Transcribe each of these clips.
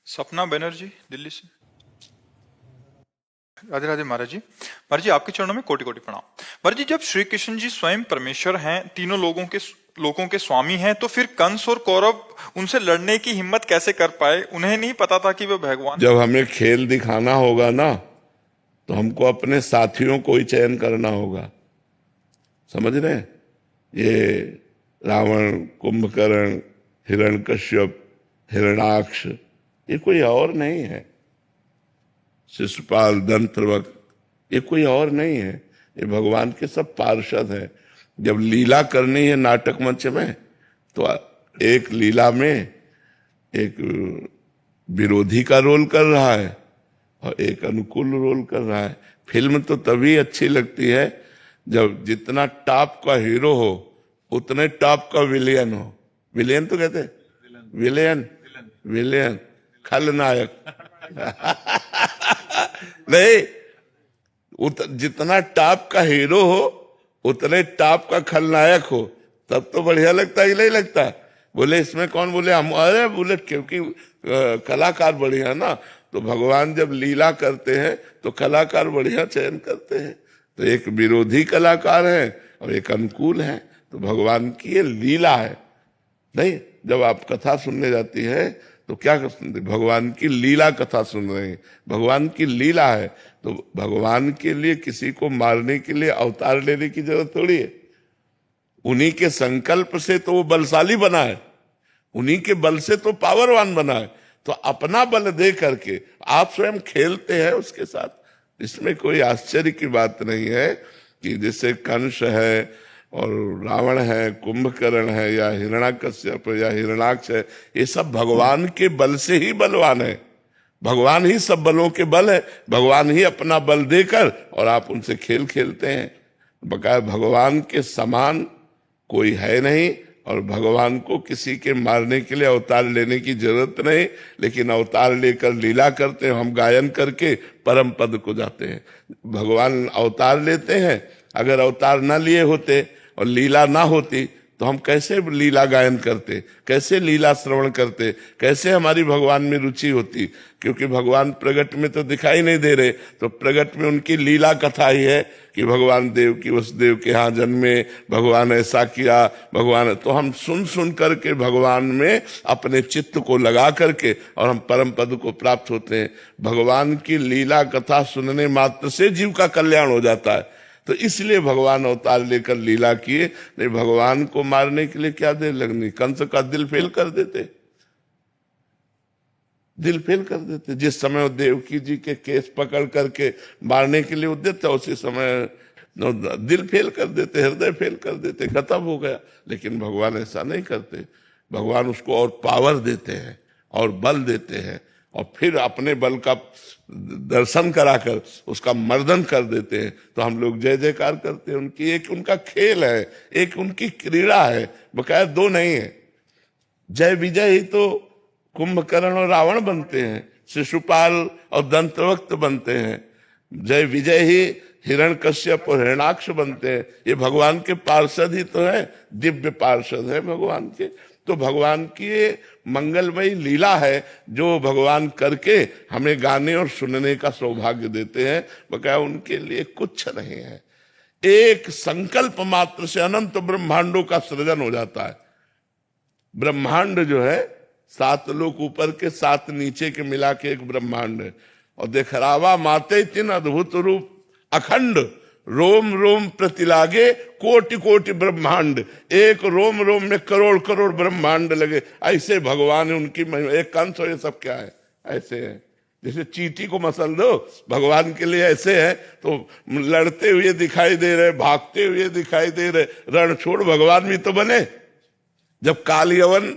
सपना बनर्जी दिल्ली से। राधे राधे महाराज जी। महाराज जी, आपके चरणों में कोटि कोटि प्रणाम। महाराज जी, जब श्री कृष्ण जी स्वयं परमेश्वर हैं, तीनों लोगों के स्वामी हैं, तो फिर कंस और कौरव उनसे लड़ने की हिम्मत कैसे कर पाए? उन्हें नहीं पता था कि वे भगवान। जब हमें खेल दिखाना होगा ना, तो हमको अपने साथियों को ही चयन करना होगा। समझ रहे हैं? ये रावण, कुंभकर्ण, हिरण्यकश्यप, हिरणाक्ष, ये कोई और नहीं है। शिशुपाल, दंतवक्र, ये कोई और नहीं है। ये भगवान के सब पार्षद हैं। जब लीला करनी है नाटक मंच में, तो एक लीला में एक विरोधी का रोल कर रहा है और एक अनुकूल रोल कर रहा है। फिल्म तो तभी अच्छी लगती है जब जितना टॉप का हीरो हो उतने टॉप का विलेन हो। विलेन तो कहते हैं, विलेन विलेन खलनायक नहीं, जितना टॉप का हीरो हो उतने टॉप का खलनायक हो, तब तो बढ़िया लगता ही नहीं लगता। बोले इसमें कौन? बोले हम। अरे बोले क्योंकि कलाकार बढ़िया ना, तो भगवान जब लीला करते हैं तो कलाकार बढ़िया चयन करते हैं। तो एक विरोधी कलाकार है और एक अनुकूल है। तो भगवान की ये लीला है। नहीं, जब आप कथा सुनने जाती है तो क्या सुनते? भगवान की लीला कथा सुन रहे हैं। भगवान की लीला है, तो भगवान के लिए किसी को मारने के लिए अवतार लेने की जरूरत थोड़ी है। उन्हीं के संकल्प से तो वो बलशाली बना है, उन्हीं के बल से तो पावरवान बना है। तो अपना बल दे करके आप स्वयं खेलते हैं उसके साथ। इसमें कोई आश्चर्य की बात नहीं है कि जैसे कंस है और रावण है, कुंभकर्ण है, या हिरण्याकश्यप या हिरणाक्ष है, ये सब भगवान के बल से ही बलवान है। भगवान ही सब बलों के बल है। भगवान ही अपना बल देकर और आप उनसे खेल खेलते हैं। बकाया भगवान के समान कोई है नहीं, और भगवान को किसी के मारने के लिए अवतार लेने की जरूरत नहीं। लेकिन अवतार लेकर लीला करते हैं, हम गायन करके परम पद को जाते हैं। भगवान अवतार लेते हैं। अगर अवतार ना लिए होते और लीला ना होती तो हम कैसे लीला गायन करते, कैसे लीला श्रवण करते, कैसे हमारी भगवान में रुचि होती? क्योंकि भगवान प्रगट में तो दिखाई नहीं दे रहे, तो प्रगट में उनकी लीला कथा ही है कि भगवान देव की वसुदेव के यहाँ जन्मे, भगवान ऐसा किया, भगवान। तो हम सुन सुन करके भगवान में अपने चित्त को लगा करके और हम परम पद को प्राप्त होते हैं। भगवान की लीला कथा सुनने मात्र से जीव का कल्याण हो जाता है। तो इसलिए भगवान अवतार लेकर लीला किए। नहीं, भगवान को मारने के लिए क्या देर लगनी? कंस का दिल फेल कर देते, दिल फेल कर देते। जिस समय देवकी जी के केस पकड़ करके मारने के लिए उद्यत था, उसी समय दिल फेल कर देते, हृदय फेल कर देते, खत्म हो गया। लेकिन भगवान ऐसा नहीं करते। भगवान उसको और पावर देते हैं और बल देते हैं, और फिर अपने बल का दर्शन कराकर उसका मर्दन कर देते हैं। तो हम लोग जय जयकार करते हैं उनकी। एक उनका खेल है, एक उनकी क्रीड़ा है, बकाया दो नहीं है। जय विजय ही तो कुंभकर्ण और रावण बनते हैं, शिशुपाल और दंतवक्र बनते हैं। जय विजय ही हिरण्यकश्यप और हिरणाक्ष बनते हैं। ये भगवान के पार्षद ही तो है, दिव्य पार्षद है भगवान के। तो भगवान की ये मंगलमयी लीला है जो भगवान करके हमें गाने और सुनने का सौभाग्य देते हैं। बकाया उनके लिए कुछ नहीं है। एक संकल्प मात्र से अनंत ब्रह्मांडों का सृजन हो जाता है। ब्रह्मांड जो है 7 लोक ऊपर के 7 नीचे के मिला के एक ब्रह्मांड है। और देखरावा माते तीन अद्भुत रूप अखंड, रोम रोम प्रतिलागे कोटि कोटि ब्रह्मांड। एक रोम रोम में करोड़ करोड़ ब्रह्मांड लगे। ऐसे भगवान है, उनकी महिमा। एक कंस हो, ये सब क्या है? ऐसे है जैसे चींटी को मसल दो, भगवान के लिए ऐसे है। तो लड़ते हुए दिखाई दे रहे, भागते हुए दिखाई दे रहे, रण छोड़ भगवान भी तो बने। जब काल यवन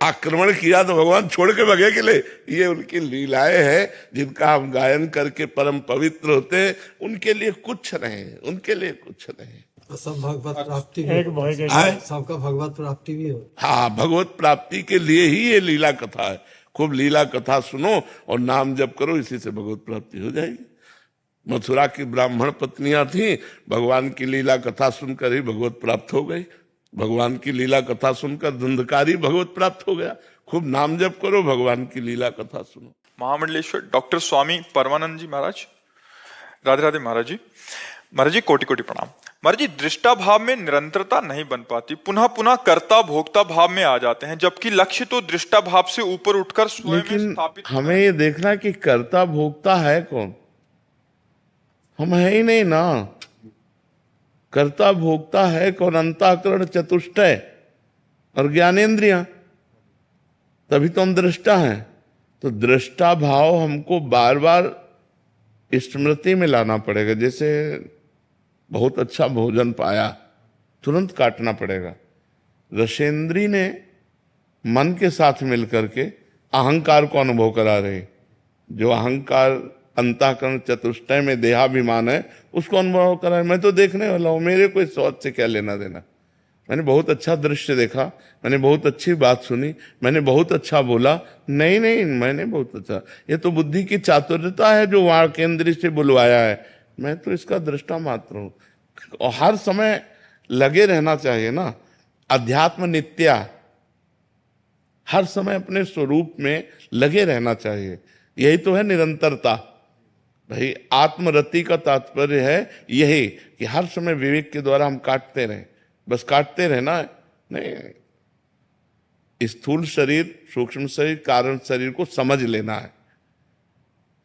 आक्रमण किया तो भगवान छोड़ के भगे के लिए। ये उनकी लीलाएं हैं जिनका हम गायन करके परम पवित्र होते हैं। उनके लिए कुछ नहीं, उनके लिए कुछ नहीं। सब भगवत प्राप्ति भी, सबका भगवत प्राप्ति भी हो। हाँ, भगवत प्राप्ति के लिए ही ये लीला कथा है। खूब लीला कथा सुनो और नाम जप करो, इसी से भगवत प्राप्ति हो जाएगी। मथुरा की ब्राह्मण पत्नियां थी, भगवान की लीला कथा सुनकर ही भगवत प्राप्त हो गई। भगवान की लीला कथा सुनकर धुंधकारी भगवत प्राप्त हो गया। खूब नाम जप करो, भगवान की लीला कथा सुनो। महामंडलेश्वर डॉक्टर स्वामी परमानंद जी महाराज, राधे राधे महाराज जी। महाराज जी कोटि कोटि प्रणाम। महाराज जी, दृष्टा भाव में निरंतरता नहीं बन पाती, पुनः पुनः कर्ता भोक्ता भाव में आ जाते हैं, जबकि लक्ष्य तो दृष्टा भाव से ऊपर उठकर स्वयं में लेकिन स्थापित। हमें ये देखना कि कर्ता भोक्ता है कौन? हम है ही नहीं ना। कर्ता भोक्ता है कौन? अंतःकरण चतुष्टय और ज्ञानेंद्रियां, तभी तो हम दृष्टा हैं। तो दृष्टा भाव हमको बार बार स्मृति में लाना पड़ेगा। जैसे बहुत अच्छा भोजन पाया, तुरंत काटना पड़ेगा। रसेंद्री ने मन के साथ मिलकर के अहंकार को अनुभव करा रही। जो अहंकार अंतःकरण चतुष्टय में देहाभिमान है, उसको अनुभव करा रही। मैं तो देखने वाला हूं, मेरे को इस बात से क्या लेना देना। मैंने बहुत अच्छा दृश्य देखा, मैंने बहुत अच्छी बात सुनी, मैंने बहुत अच्छा बोला। नहीं नहीं, मैंने बहुत अच्छा, ये तो बुद्धि की चातुर्यता है जो वहां केंद्र से बुलवाया है। मैं तो इसका दृष्टा मात्र हूं। और हर समय लगे रहना चाहिए ना। अध्यात्म नित्या, हर समय अपने स्वरूप में लगे रहना चाहिए। यही तो है निरंतरता। भाई आत्मरति का तात्पर्य है यही कि हर समय विवेक के द्वारा हम काटते रहें, बस काटते रहना है। नहीं, स्थूल शरीर, सूक्ष्म शरीर, कारण शरीर को समझ लेना है।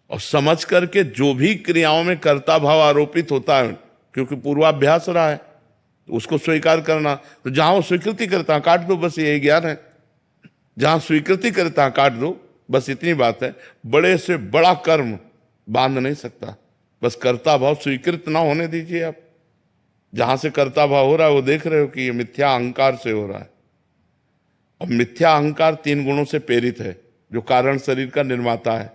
और समझ करके जो भी क्रियाओं में कर्ता भाव आरोपित होता है, क्योंकि पूर्वाभ्यास रहा है, तो उसको स्वीकार करना। तो जहां वो स्वीकृति करता काट दो, बस यही ज्ञान है। जहां स्वीकृति करता काट दो, बस इतनी बात है। बड़े से बड़ा कर्म बांध नहीं सकता, बस कर्ता भाव स्वीकृत ना होने दीजिए आप। जहां से कर्ता भाव हो रहा है वो देख रहे हो कि ये मिथ्या अहंकार से हो रहा है। और मिथ्या अहंकार 3 गुणों से प्रेरित है, जो कारण शरीर का निर्माता है।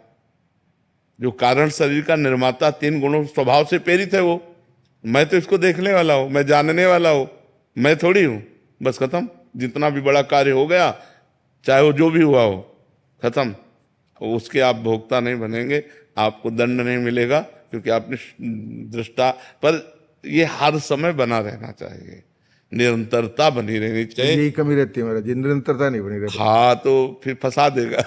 जो कारण शरीर का निर्माता 3 गुणों स्वभाव से प्रेरित है वो। मैं तो इसको देखने वाला हूं, मैं जानने वाला हूं, मैं थोड़ी हूं। बस खत्म। जितना भी बड़ा कार्य हो गया, चाहे वो जो भी हुआ हो, खत्म। उसके आप भोक्ता नहीं बनेंगे, आपको दंड नहीं मिलेगा, क्योंकि आपने दृष्टा। पर ये हर समय बना रहना चाहिए, निरंतरता बनी रहनी चाहिए। यही कमी रहती है मेरा जी, निरंतरता नहीं बनी रहती। हाँ, तो फिर फंसा देगा।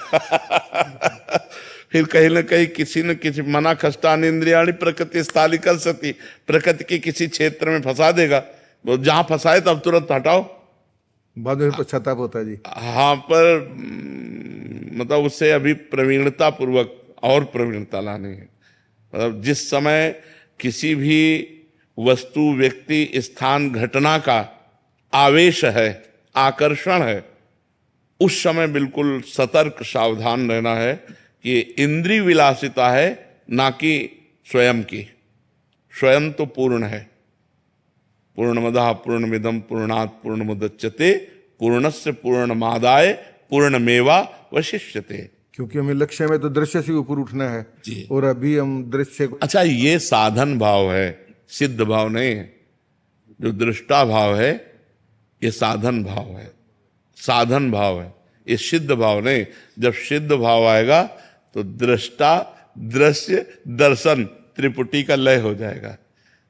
फिर कहीं ना कहीं किसी न किसी मना खष्टान इंद्रियाणी प्रकृति स्थालिकल सती, प्रकृति के किसी क्षेत्र में फंसा देगा। वो जहां फंसाए तब तुरंत हटाओ, बाद में पश्चाताप होता है जी। हाँ, पर मतलब उससे अभी प्रवीणता पूर्वक और प्रवीणता लानी है। मतलब जिस समय किसी भी वस्तु, व्यक्ति, स्थान, घटना का आवेश है, आकर्षण है, उस समय बिल्कुल सतर्क सावधान रहना है कि इंद्रिय विलासिता है, ना कि स्वयं की। स्वयं तो पूर्ण है। पूर्णमदः पूर्णमिदं पूर्णात् पूर्णमुदच्यते पूर्णस्य पूर्णमादाय पूर्णमेवावशिष्यते। क्योंकि हमें लक्ष्य में तो दृश्य से ऊपर उठना है जी। और अभी हम दृश्य को। अच्छा, ये साधन भाव है, सिद्ध भाव नहीं है। जो दृष्टा भाव है ये साधन भाव है, साधन भाव है, ये सिद्ध भाव नहीं। जब सिद्ध भाव आएगा तो दृष्टा, दृश्य, दर्शन त्रिपुटी का लय हो जाएगा।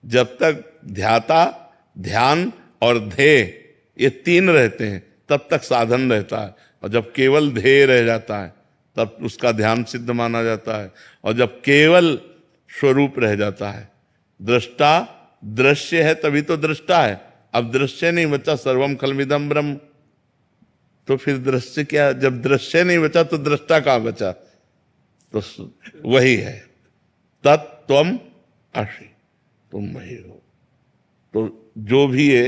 जब तक ध्याता, ध्यान और ध्येय ये 3 रहते हैं, तब तक साधन रहता है। और जब केवल ध्येय रह जाता है, तब उसका ध्यान सिद्ध माना जाता है। और जब केवल स्वरूप रह जाता है, दृष्टा दृश्य है, तभी तो दृष्टा है। अब दृश्य नहीं बचा, सर्वम खलमिदम ब्रह्म, तो फिर दृश्य क्या? जब दृश्य नहीं बचा तो दृष्टा कहां बचा? तो वही है, तत्त्वम असि, तुम वही हो। तो जो भी है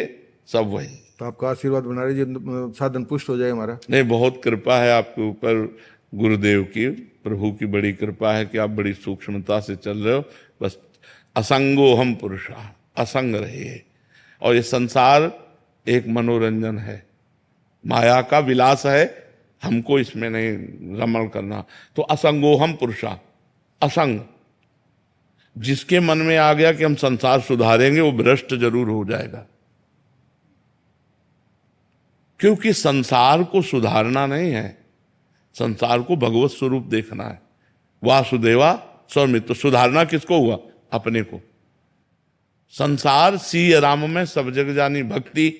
सब वही। तो आपका आशीर्वाद बना रही, साधन पुष्ट हो जाए हमारा। नहीं, बहुत कृपा है आपके ऊपर गुरुदेव की, प्रभु की बड़ी कृपा है कि आप बड़ी सूक्ष्मता से चल रहे हो। बस असंगो हम पुरुषा, असंग रहिए। और ये संसार एक मनोरंजन है, माया का विलास है, हमको इसमें नहीं रमण करना। तो असंगो हम पुरुषा, असंग। जिसके मन में आ गया कि हम संसार सुधारेंगे, वो भ्रष्ट जरूर हो जाएगा। क्योंकि संसार को सुधारना नहीं है, संसार को भगवत स्वरूप देखना है। वासुदेवा स्वमित्र। तो सुधारना किसको हुआ? अपने को। संसार सीय राम में सब जग जानी भक्ति,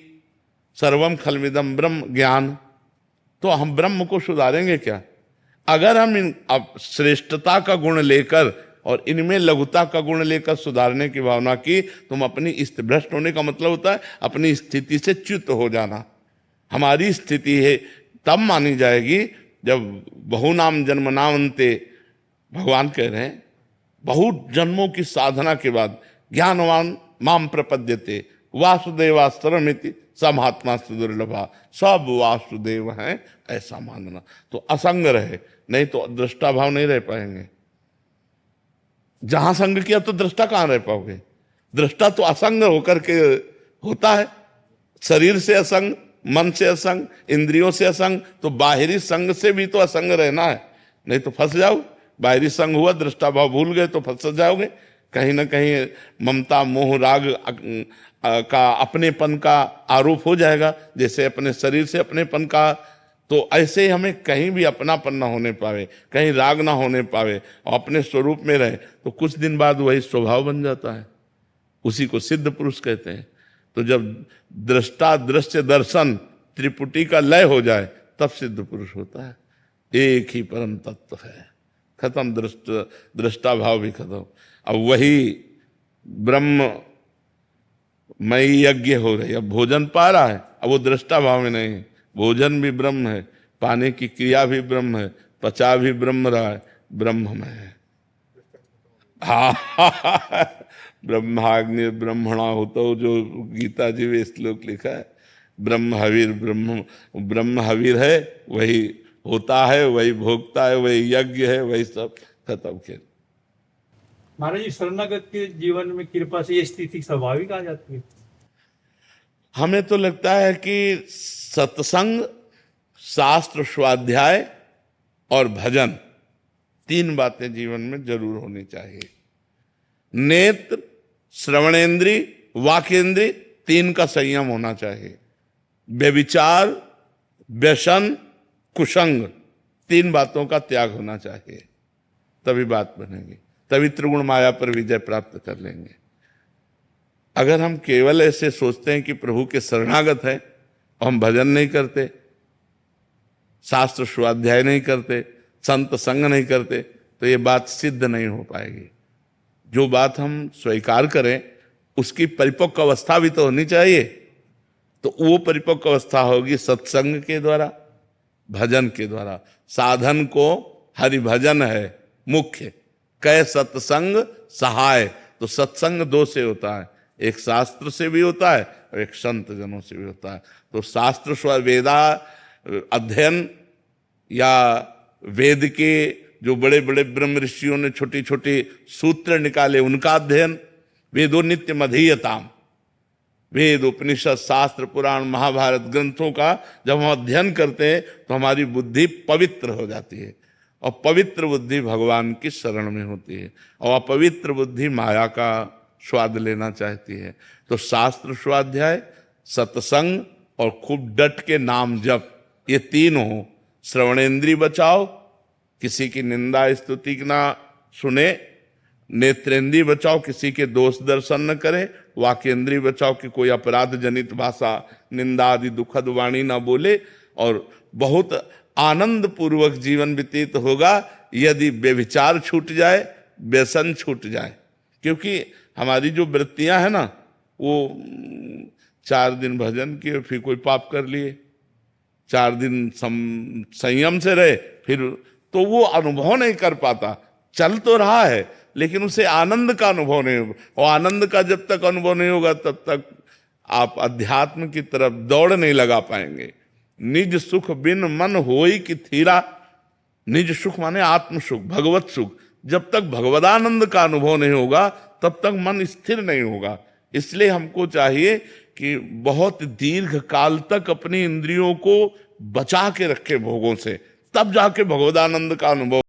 सर्वम खलमिदम ब्रह्म ज्ञान। तो तो हम ब्रह्म को सुधारेंगे क्या? अगर हम इन अब श्रेष्ठता का गुण लेकर और इनमें लघुता का गुण लेकर सुधारने की भावना की, तुम अपनी भ्रष्ट होने का मतलब होता है अपनी स्थिति से च्युत हो जाना। हमारी स्थिति है तब मानी जाएगी जब बहुनाम जन्मनावन्ते, भगवान कह रहे हैं बहुत जन्मों की साधना के बाद ज्ञानवान माम प्रपद्यते वासुदेवास्तरमिति स महात्मा दुर्लभा, सब वासुदेव हैं ऐसा मानना। तो असंग रहे, नहीं तो दृष्टा भाव नहीं रह पाएंगे। जहां संग किया तो दृष्टा कहां रह पाओगे? दृष्टा तो असंग होकर के होता है, शरीर से असंग, मन से असंग, इंद्रियों से असंग, तो बाहरी संग से भी तो असंग रहना है, नहीं तो फंस जाओ। बाहरी संग हुआ, दृष्टा भाव भूल गए तो फंस जाओगे। कहीं ना कहीं ममता मोह राग का अपनेपन का आरोप हो जाएगा, जैसे अपने शरीर से अपनेपन का। तो ऐसे ही हमें कहीं भी अपनापन ना होने पावे, कहीं राग ना होने पावे और अपने स्वरूप में रहे, तो कुछ दिन बाद वही स्वभाव बन जाता है। उसी को सिद्ध पुरुष कहते हैं। तो जब दृष्टा दृश्य दर्शन त्रिपुटी का लय हो जाए तब सिद्ध पुरुष होता है। एक ही परम तत्व है, खत्म दृष्टा भाव भी खत्म। अब वही ब्रह्म मई यज्ञ हो रही, अब भोजन पा रहा है, अब वो दृष्टा भाव में नहीं, भोजन भी ब्रह्म है, पाने की क्रिया भी ब्रह्म है, पचा भी ब्रह्म रहा है, ब्रह्म में है। ब्रह्माग्नि ब्रह्मणा होता हो, जो गीता जी में श्लोक लिखा है, ब्रह्म हवीर है, वही होता है, वही भोगता है, वही यज्ञ है, वही सब खत्म खेल। महाराज जी, शरणागत के जीवन में कृपा से ये स्थिति स्वाभाविक आ जाती है। हमें तो लगता है कि सत्संग, शास्त्र स्वाध्याय और भजन, तीन बातें जीवन में जरूर होनी चाहिए। नेत्र, श्रवणेन्द्री, वाकेंद्री, तीन का संयम होना चाहिए। व्यभिचार, व्यसन, कुसंग, तीन बातों का त्याग होना चाहिए, तभी बात बनेगी, तभी त्रिगुण माया पर विजय प्राप्त कर लेंगे। अगर हम केवल ऐसे सोचते हैं कि प्रभु के शरणागत हैं और हम भजन नहीं करते, शास्त्र स्वाध्याय नहीं करते, संत संग नहीं करते, तो ये बात सिद्ध नहीं हो पाएगी। जो बात हम स्वीकार करें उसकी परिपक्व अवस्था भी तो होनी चाहिए। तो वो परिपक्व अवस्था होगी सत्संग के द्वारा, भजन के द्वारा। साधन को हरि भजन है मुख्य, कै सत्संग सहाय। तो सत्संग दो से होता है, एक शास्त्र से भी होता है और एक संत जनों से भी होता है। तो शास्त्र वेदा अध्ययन या वेद के जो बड़े बड़े ब्रह्म ऋषियों ने छोटे छोटे सूत्र निकाले उनका अध्ययन, वेदो नित्य मधीयताम, वेद उपनिषद शास्त्र पुराण महाभारत ग्रंथों का जब हम अध्ययन करते हैं तो हमारी बुद्धि पवित्र हो जाती है, और पवित्र बुद्धि भगवान की शरण में होती है, और अपवित्र बुद्धि माया का स्वाद लेना चाहती है। तो शास्त्र स्वाध्याय, सत्संग और खूब डट के नाम जप, ये तीन हो। श्रवणेन्द्री बचाओ, किसी की निंदा स्तुति ना सुने। नेत्रेंद्री बचाओ, किसी के दोष दर्शन न करे। वाकेंद्री बचाओ कि कोई अपराध जनित भाषा, निंदा आदि दुखद वाणी ना बोले। और बहुत आनंद पूर्वक जीवन व्यतीत होगा यदि व्यभिचार छूट जाए, व्यसन छूट जाए। क्योंकि हमारी जो वृत्तियां हैं ना, वो 4 दिन भजन किए फिर कोई पाप कर लिए, 4 दिन संयम से रहे फिर, तो वो अनुभव नहीं कर पाता। चल तो रहा है लेकिन उसे आनंद का अनुभव नहीं होगा, और आनंद का जब तक अनुभव नहीं होगा तब तक आप अध्यात्म की तरफ दौड़ नहीं लगा पाएंगे। निज सुख बिन मन होई कि थीरा। निज सुख माने आत्म सुख, भगवत सुख। जब तक भगवदानंद का अनुभव नहीं होगा तब तक मन स्थिर नहीं होगा। इसलिए हमको चाहिए कि बहुत दीर्घ काल तक अपनी इंद्रियों को बचा के रखे भोगों से, तब जाके भगवदानंद का अनुभव